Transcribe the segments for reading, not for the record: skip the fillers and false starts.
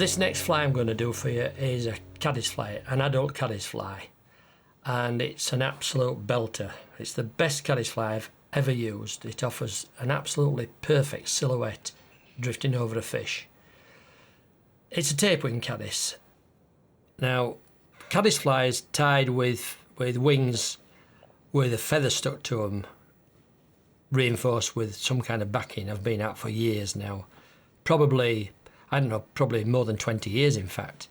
This next fly I'm going to do for you is a caddis fly, an adult caddis fly, and it's an absolute belter. It's the best caddis fly I've ever used. It offers an absolutely perfect silhouette drifting over a fish. It's a tapeworm caddis. Now, caddis flies tied with wings with a feather stuck to them, reinforced with some kind of backing, have been out for years now. Probably, I don't know, probably more than 20 years in fact.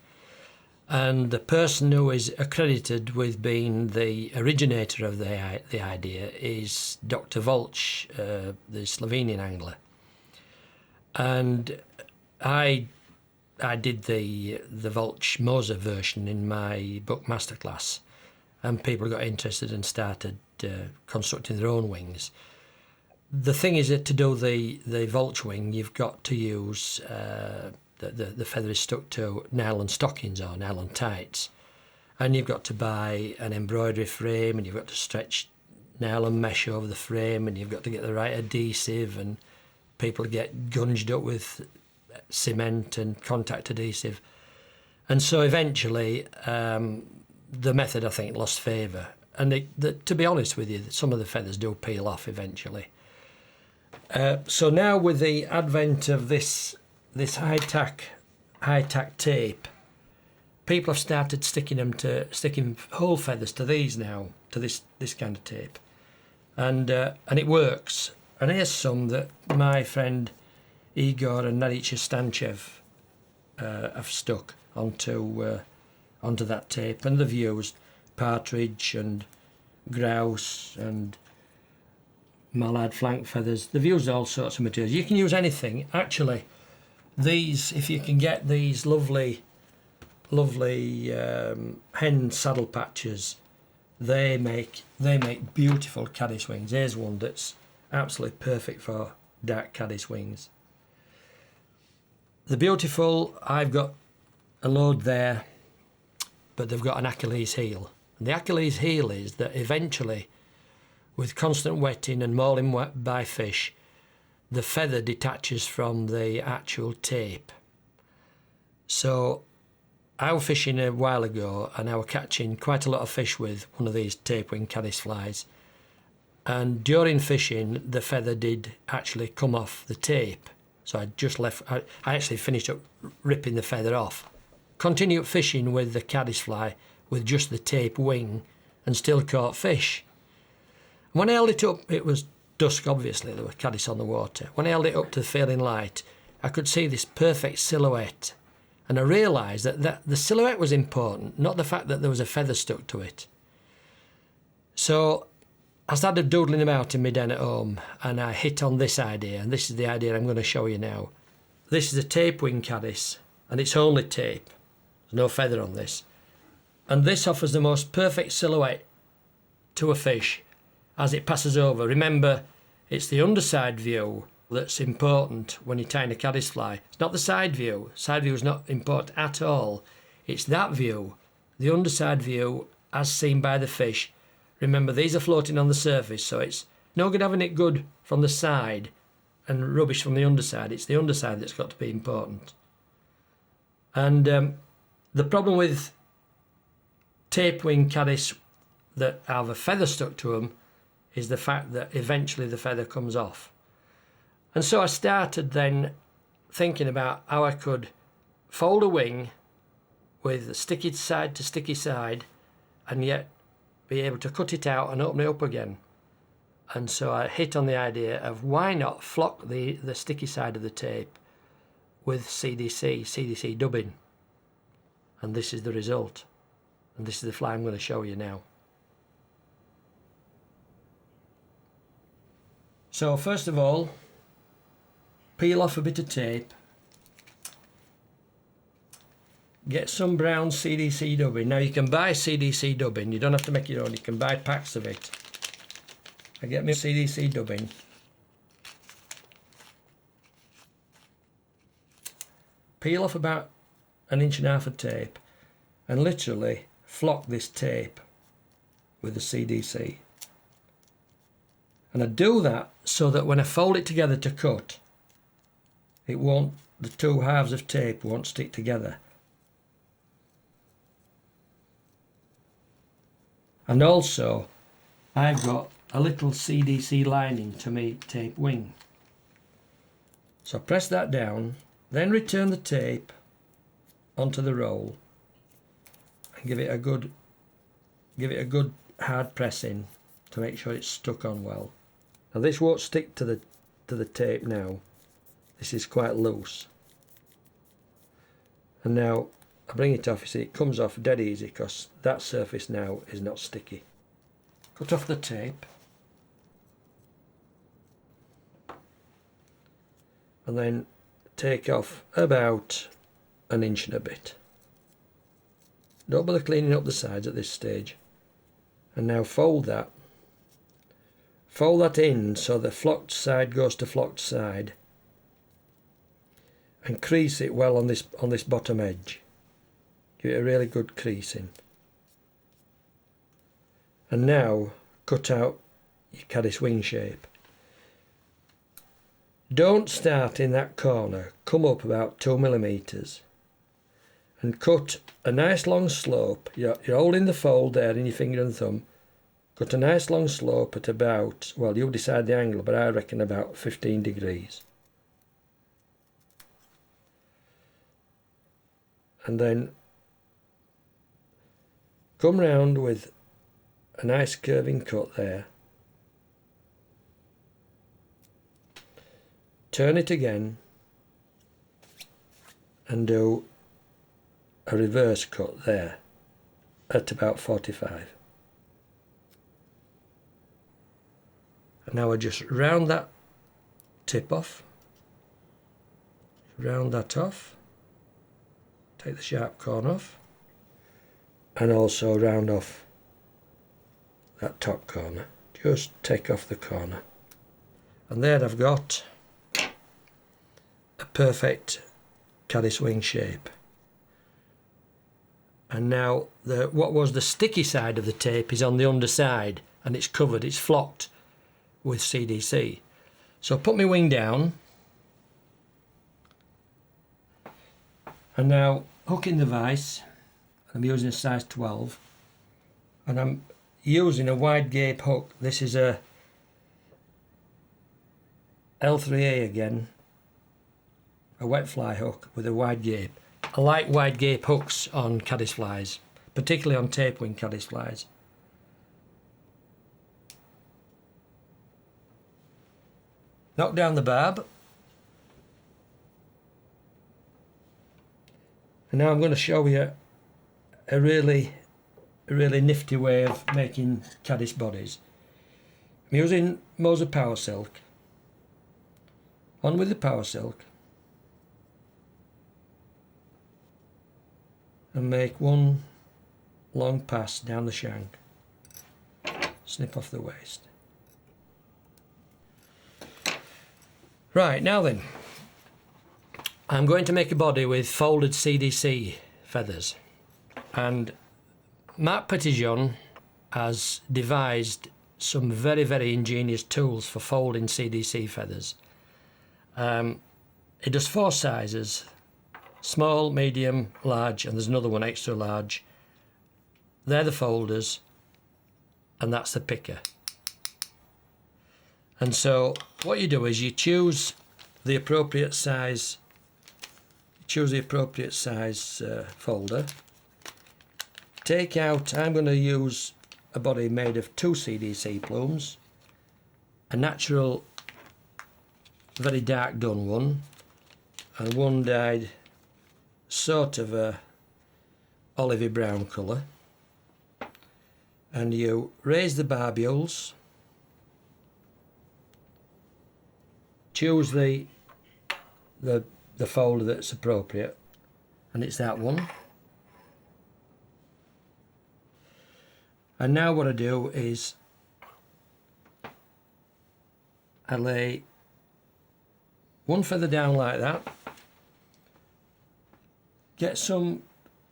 And the person who is accredited with being the originator of the idea is Dr. Volch, the Slovenian angler. And I did the Volch Moser version in my book Masterclass, and people got interested and started constructing their own wings. The thing is that to do the Volch wing, you've got to use the feather is stuck to nylon stockings or nylon tights, and you've got to buy an embroidery frame, and you've got to stretch nylon mesh over the frame, and you've got to get the right adhesive, and people get gunged up with cement and contact adhesive. And so eventually the method, I think, lost favour, and to be honest with you, some of the feathers do peel off eventually. So now with the advent of this high-tack tape, people have started sticking whole feathers to these now, to this kind of tape, and it works. And here's some that my friend Igor and Nadicha Stanchev have stuck onto that tape, and they've used partridge and grouse and mallard flank feathers. They've used all sorts of materials. You can use anything. Actually, these, if you can get these lovely hen saddle patches, they make beautiful caddis wings. Here's one that's absolutely perfect for dark caddis wings. They're beautiful. I've got a load there, but they've got an Achilles heel. And the Achilles heel is that eventually, with constant wetting and mauling by fish, the feather detaches from the actual tape. So I was fishing a while ago, and I was catching quite a lot of fish with one of these tapeworm caddis flies. And during fishing, the feather did actually come off the tape. So I actually finished up ripping the feather off. Continued fishing with the caddis fly with just the tape wing, and still caught fish. When I held it up, it was dusk, obviously, there were caddis on the water. When I held it up to the failing light, I could see this perfect silhouette, and I realised that the silhouette was important, not the fact that there was a feather stuck to it. So I started doodling about in my den at home, and I hit on this idea, and this is the idea I'm going to show you now. This is a tapeworm caddis, and it's only tape. There's no feather on this. And this offers the most perfect silhouette to a fish as it passes over. Remember, it's the underside view that's important when you're tying a caddis fly. It's not the side view. Side view is not important at all. It's that view, the underside view as seen by the fish. Remember, these are floating on the surface, so it's no good having it good from the side and rubbish from the underside. It's the underside that's got to be important. And the problem with tapeworm caddis that have a feather stuck to them is the fact that eventually the feather comes off. And so I started then thinking about how I could fold a wing with a sticky side to sticky side and yet be able to cut it out and open it up again. And so I hit on the idea of why not flock the sticky side of the tape with CDC dubbing. And this is the result. And this is the fly I'm going to show you now. So first of all, peel off a bit of tape, get some brown CDC dubbing. Now you can buy CDC dubbing, you don't have to make your own, you can buy packs of it. I get my CDC dubbing. Peel off about 1.5 inches of tape and literally flock this tape with the CDC. And I do that so that when I fold it together to cut, it won't the two halves of tape won't stick together. And also I've got a little CDC lining to my tape wing. So press that down, then return the tape onto the roll and give it a good hard press in to make sure it's stuck on well. Now this won't stick to the tape now. This is quite loose. And now I bring it off, you see it comes off dead easy because that surface now is not sticky. Cut off the tape. And then take off about 1 inch and a bit. Don't bother cleaning up the sides at this stage. And now fold that. Fold that in so the flocked side goes to flocked side. And crease it well on this bottom edge. Give it a really good creasing. And now cut out your caddis wing shape. Don't start in that corner, come up about 2 millimeters and cut a nice long slope. You're holding the fold there in your finger and thumb. Cut a nice long slope at about, well, you decide the angle, but I reckon about 15 degrees. And then come round with a nice curving cut there. Turn it again and do a reverse cut there at about 45. And now I just round that tip off, round that off, take the sharp corner off, and also round off that top corner. Just take off the corner. And there I've got a perfect caddis wing shape. And now what was the sticky side of the tape is on the underside and it's covered, it's flocked with CDC. So put my wing down and now hook in the vise. I'm using a size 12 and I'm using a wide gape hook. This is a L3A again, a wet fly hook with a wide gape. I like wide gape hooks on caddis flies, particularly on tapeworm caddis flies. Knock down the barb. And now I'm going to show you a really nifty way of making caddis bodies. I'm using Moser Power Silk. On with the Power Silk. And make one long pass down the shank. Snip off the waist. Right, now then, I'm going to make a body with folded CDC feathers. And Marc Petitjean has devised some very ingenious tools for folding CDC feathers. It does 4 sizes. Small, medium, large, and there's another one extra large. They're the folders, and that's the picker. And so what you do is you choose the appropriate size. Folder. Take out. I'm going to use a body made of 2 CDC plumes, a natural, very dark dun one, and one dyed sort of a olivey brown colour, and you raise the barbules, choose the folder that's appropriate, and it's that one. And now what I do is I lay one feather down like that. Get some,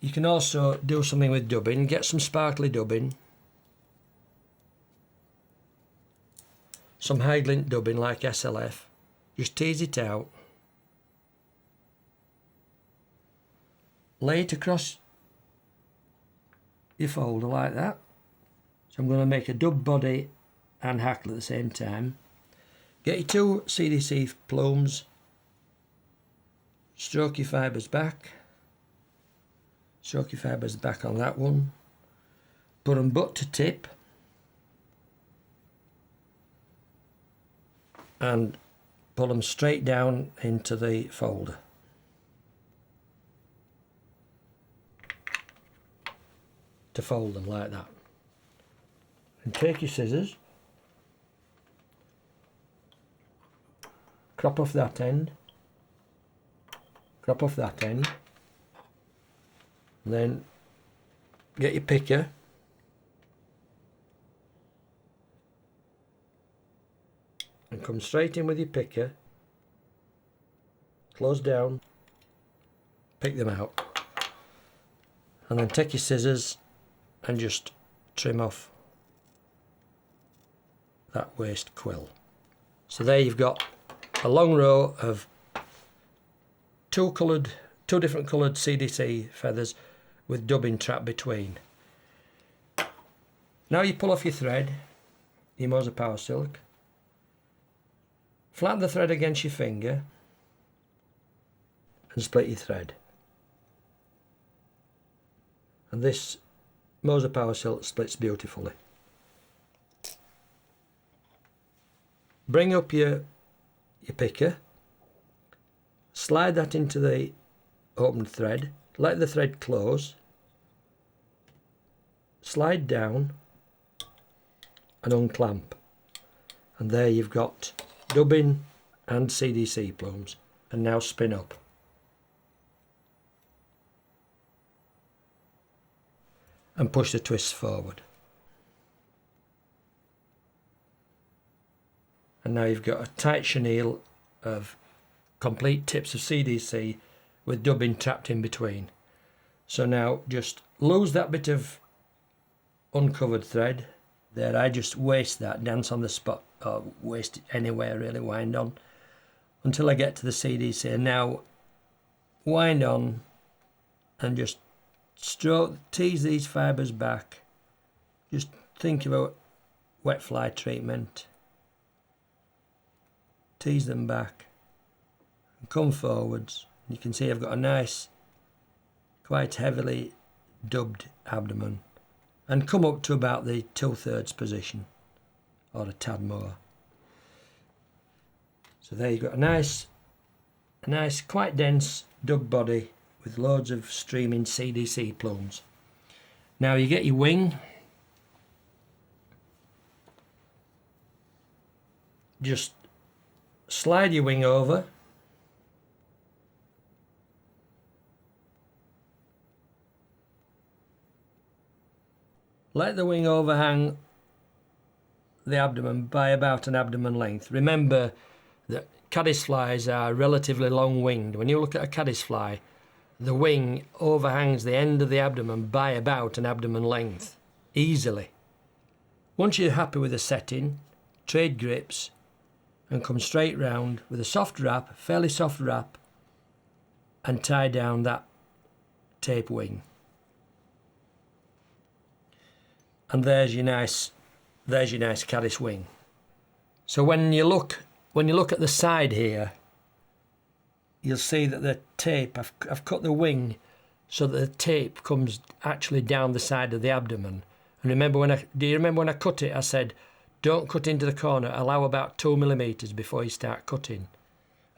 you can also do something with dubbing, get some sparkly dubbing, some high glint dubbing like SLF, just tease it out, lay it across your folder like that. So I'm going to make a dub body and hackle at the same time. Get your 2 CDC plumes, stroke your fibres back, stroke your fibres back on that one, put them butt to tip, and pull them straight down into the folder. To fold them like that. And take your scissors, crop off that end, crop off that end, and then get your picker and come straight in with your picker, close down, pick them out, and then take your scissors and just trim off that waste quill. So there you've got a long row of two different coloured CDC feathers with dubbing trap between. Now you pull off your thread, your Moser Power Silk, flatten the thread against your finger and split your thread. And this Moser Power Silk splits beautifully. Bring up your picker, slide that into the opened thread, let the thread close, slide down and unclamp, and there you've got dubbing and CDC plumes. And now spin up. And push the twists forward. And now you've got a tight chenille of complete tips of CDC with dubbing trapped in between. So now just lose that bit of uncovered thread. There, I just waste that, dance on the spot, or waste it anywhere really, wind on, until I get to the CDC. And now wind on and just tease these fibres back. Just think about wet fly treatment. Tease them back and come forwards. You can see I've got a nice, quite heavily dubbed abdomen, and come up to about the 2/3 position, or a tad more. So there you've got a nice quite dense dub body with loads of streaming CDC plumes. Now you get your wing. Just slide your wing over. Let the wing overhang the abdomen by about an abdomen length. Remember that caddis flies are relatively long-winged. When you look at a caddis fly, the wing overhangs the end of the abdomen by about an abdomen length, easily. Once you're happy with the setting, trade grips and come straight round with a soft wrap, fairly soft wrap, and tie down that tape wing. And there's your nice caddis wing. So when you look at the side here, you'll see that the tape, I've cut the wing so that the tape comes actually down the side of the abdomen. And do you remember when I cut it, I said, don't cut into the corner, allow about 2 millimeters before you start cutting.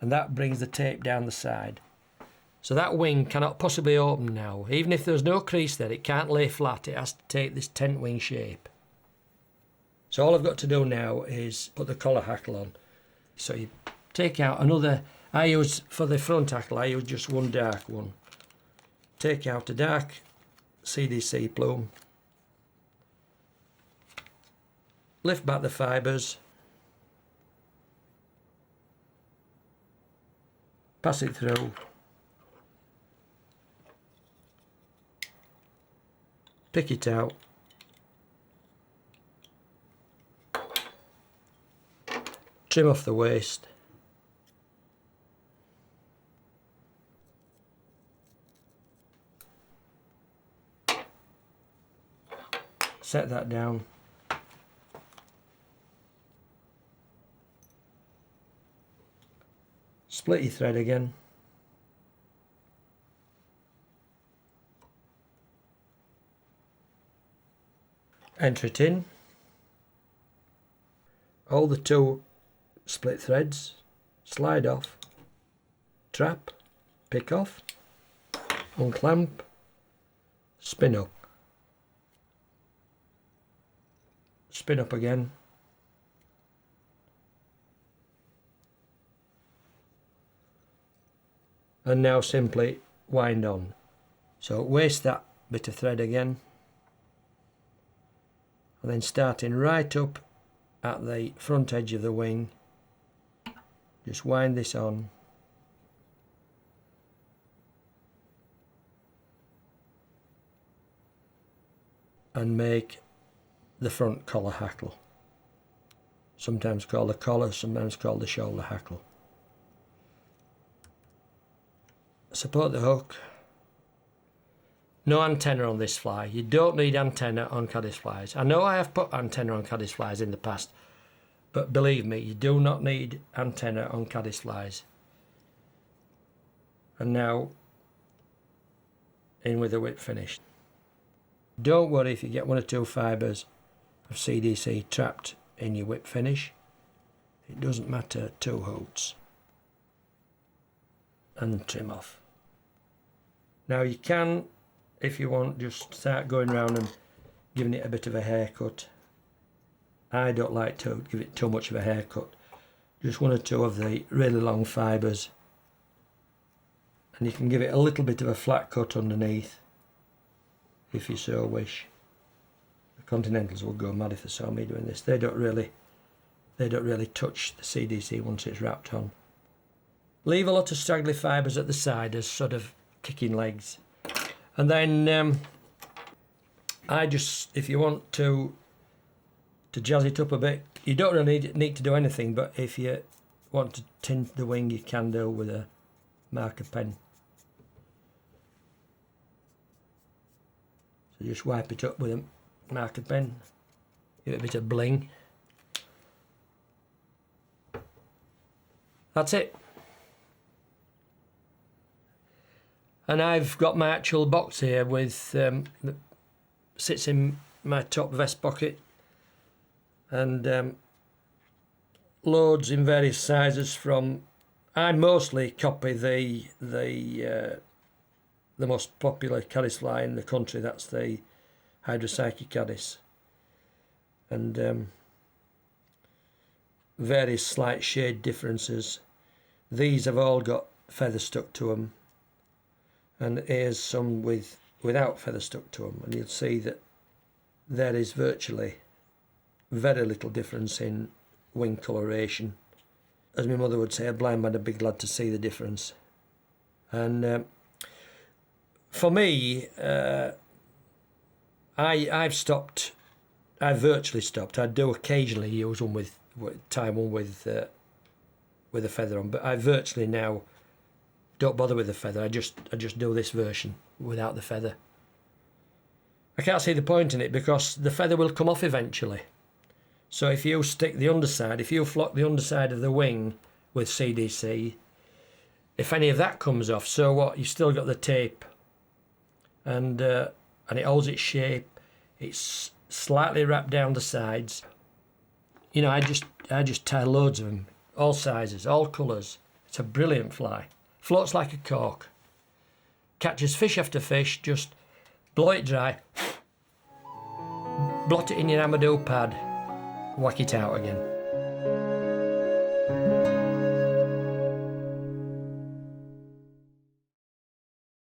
And that brings the tape down the side. So that wing cannot possibly open now. Even if there's no crease there, it can't lay flat. It has to take this tent wing shape. So all I've got to do now is put the collar hackle on. So you take out another, for the front hackle, I use just one dark one. Take out a dark CDC plume. Lift back the fibres. Pass it through. Pick it out. Trim off the waste. set that down. Split your thread again. Enter it in. Hold the 2 split threads, slide off, trap, pick off, unclamp, spin up. Spin up again. And now simply wind on. So waste that bit of thread again. And then starting right up at the front edge of the wing, just wind this on. And make the front collar hackle. Sometimes called the collar, sometimes called the shoulder hackle. Support the hook. No antenna on this fly. You don't need antenna on caddis flies. I know I have put antenna on caddis flies in the past, but believe me, you do not need antenna on caddis flies. And now, in with the whip finish. Don't worry if you get 1 or 2 fibres of CDC trapped in your whip finish. It doesn't matter 2 hoots. And trim off. Now you can, if you want, just start going around and giving it a bit of a haircut. I don't like to give it too much of a haircut. Just 1 or 2 of the really long fibres. And you can give it a little bit of a flat cut underneath, if you so wish. The Continentals will go mad if they saw me doing this. They don't really touch the CDC once it's wrapped on. Leave a lot of straggly fibres at the side as sort of kicking legs. And then I just, if you want to jazz it up a bit, you don't really need to do anything, but if you want to tint the wing, you can do with a marker pen. So just wipe it up with a marker pen, give it a bit of bling. That's it. And I've got my actual box here with that sits in my top vest pocket, and loads in various sizes. From I mostly copy the most popular caddis fly in the country. That's the Hydropsyche caddis, and various slight shade differences. These have all got feathers stuck to them. And here's some without feathers stuck to them, and you'll see that there is virtually very little difference in wing coloration. As my mother would say, a blind man would be glad to see the difference. And for me, I've virtually stopped. I do occasionally use one tie one with a feather on, but I virtually now don't bother with the feather. I just do this version without the feather. I can't see the point in it because the feather will come off eventually. So if you stick the underside, if you flock the underside of the wing with CDC, if any of that comes off, so what? You've still got the tape, and it holds its shape. It's slightly wrapped down the sides. You know, I just tie loads of them, all sizes, all colours. It's a brilliant fly. Floats like a cork. Catches fish after fish. Just blow it dry, blot it in your Amadou pad, whack it out again.